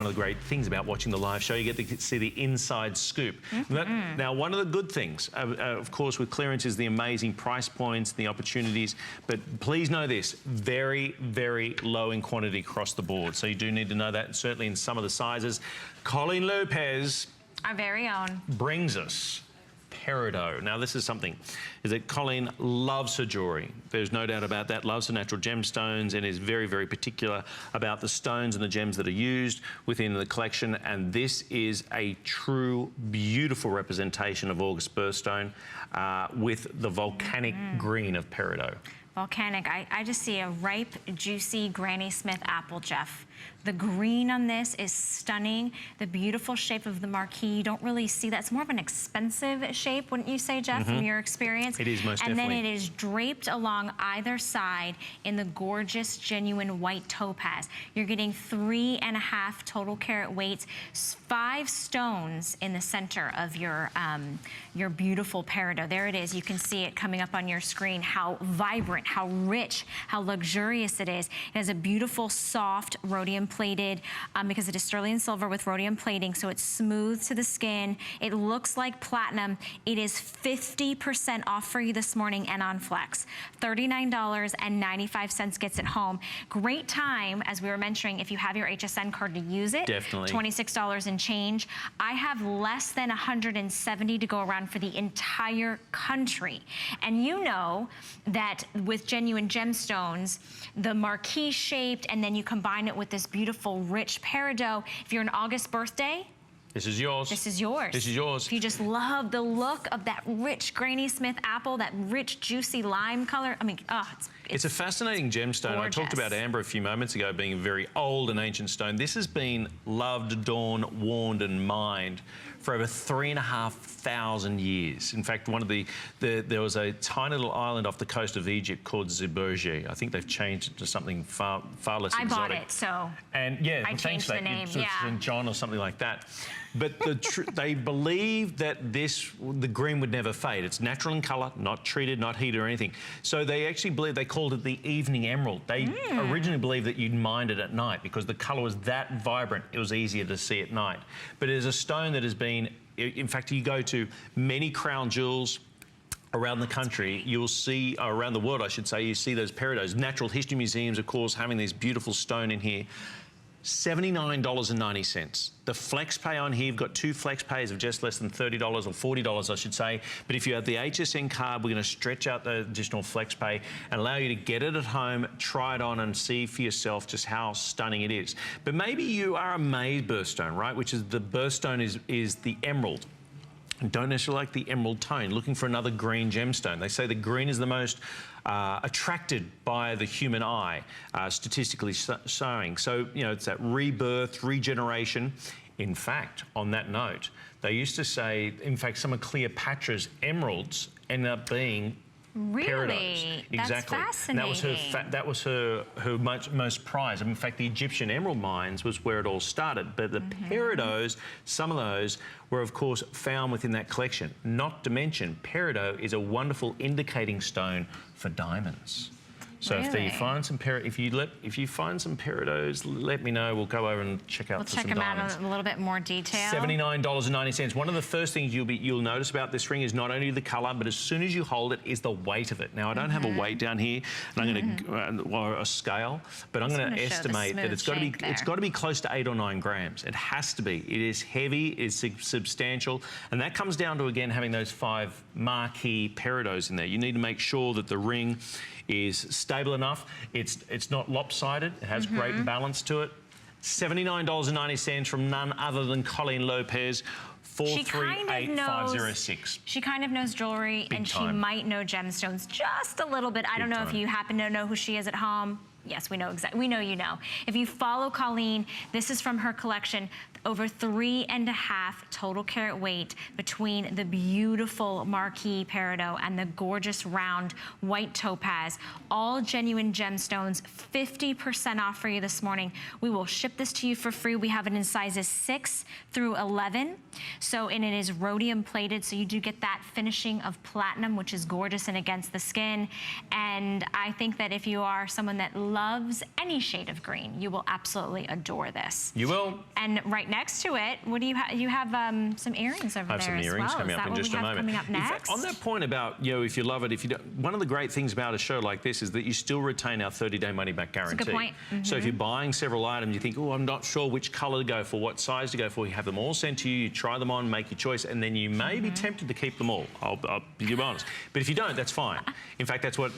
One of the great things about watching the live show, you get to see the inside scoop. Now, one of the good things, of course, with clearance is the amazing price points, the opportunities, but please know this, very, very low in quantity across the board. So you do need to know that, certainly in some of the sizes. Colleen Lopez, our very own, brings us Peridot. Now, this is something, is that Colleen loves her jewelry. There's no doubt about that, loves her natural gemstones, and is very, very particular about the stones and the gems that are used within the collection. And this is a true, beautiful representation of August birthstone with the volcanic green of Peridot. Volcanic. I just see a ripe, juicy Granny Smith apple, Jeff. The green on this is stunning. The beautiful shape of the marquise, you don't really see that. It's more of an expensive shape, wouldn't you say, Jeff, from your experience? It is, most definitely. And then it is draped along either side in the gorgeous, genuine white topaz. You're getting 3.5 total carat weights, 5 stones in the center of your beautiful peridot. There it is. You can see it coming up on your screen, how vibrant, how rich, how luxurious it is. It has a beautiful, soft, rhodium plated, because it is sterling silver with rhodium plating, so it's smooth to the skin. It looks like platinum. It is 50% off for you this morning and on Flex. $39.95 gets it home. Great time, as we were mentioning, if you have your HSN card to use it. Definitely. $26 and change. I have less than 170 to go around for the entire country. And you know that with genuine gemstones, the marquise shaped, and then you combine it with this beautiful, rich peridot. If you're an August birthday, this is yours. This is yours. This is yours. If you just love the look of that rich Granny Smith apple, that rich, juicy lime color, I mean, it's a fascinating gemstone. Gorgeous. I talked about amber a few moments ago being a very old and ancient stone. This has been loved, adorned, worn, and mined for over 3,500 years. In fact, one of there was a tiny little island off the coast of Egypt called Zeberge. I think they've changed it to something far less exotic. I bought it, so and yeah, I changed the name. Yeah, St. John or something like that. But they believe that the green would never fade. It's natural in color, not treated, not heated or anything. So they actually believe, they called it the evening emerald. They originally believed that you'd mined it at night because the color was that vibrant, it was easier to see at night. But it is a stone that has been, in fact, you go to many crown jewels around the country, you'll see, around the world, I should say, you see those peridots. Natural history museums, of course, having these beautiful stone in here. $79.90. The flex pay on here, you've got 2 flex pays of just less than $30 or $40, I should say. But if you have the HSN card, we're going to stretch out the additional flex pay and allow you to get it at home, try it on and see for yourself just how stunning it is. But maybe you are a May birthstone, right? Which is the birthstone is the emerald. Don't necessarily like the emerald tone, looking for another green gemstone. They say the green is the most attracted by the human eye, statistically showing. So, you know, it's that rebirth, regeneration. In fact, on that note, they used to say, in fact, some of Cleopatra's emeralds ended up being Peridots. Exactly. That's fascinating. And that was her most prized. In fact, the Egyptian emerald mines was where it all started. But the peridots, some of those were, of course, found within that collection. Not to mention, peridot is a wonderful indicating stone for diamonds. So if you find some peridots, let me know. We'll go over and check out some diamonds. We'll check them out in a little bit more detail. $79.90. One of the first things you'll notice about this ring is not only the color, but as soon as you hold it, is the weight of it. Now I don't have a weight down here, and I'm going to or a scale, but I'm going to estimate that it's got to be close to 8 or 9 grams. It has to be. It is heavy. It's substantial, and that comes down to again having those 5 marquee peridots in there. You need to make sure that the ring is stable enough. It's not lopsided. It has great balance to it. $79.90 from none other than Colleen Lopez. 438506. She kind of knows jewelry, and she might know gemstones just a little bit. I don't know if you happen to know who she is at home. Yes, we know exactly. We know you know. If you follow Colleen, this is from her collection. Over 3.5 total carat weight between the beautiful marquise peridot and the gorgeous round white topaz. All genuine gemstones, 50% off for you this morning. We will ship this to you for free. We have it in sizes 6 through 11. So, and it is rhodium plated, so you do get that finishing of platinum, which is gorgeous and against the skin. And I think that if you are someone that loves any shade of green, you will absolutely adore this. You will. And right next to it, what do you have? You have some earrings over there as well. I have some earrings coming up in just a moment. Coming up next? In fact, on that point about, you know, if you love it, if you don't, one of the great things about a show like this is that you still retain our 30-day money-back guarantee. That's a good point. So if you're buying several items, you think, oh, I'm not sure which colour to go for, what size to go for, you have them all sent to you, you try them on, make your choice, and then you may be tempted to keep them all. I'll be honest. But if you don't, that's fine. In fact, that's what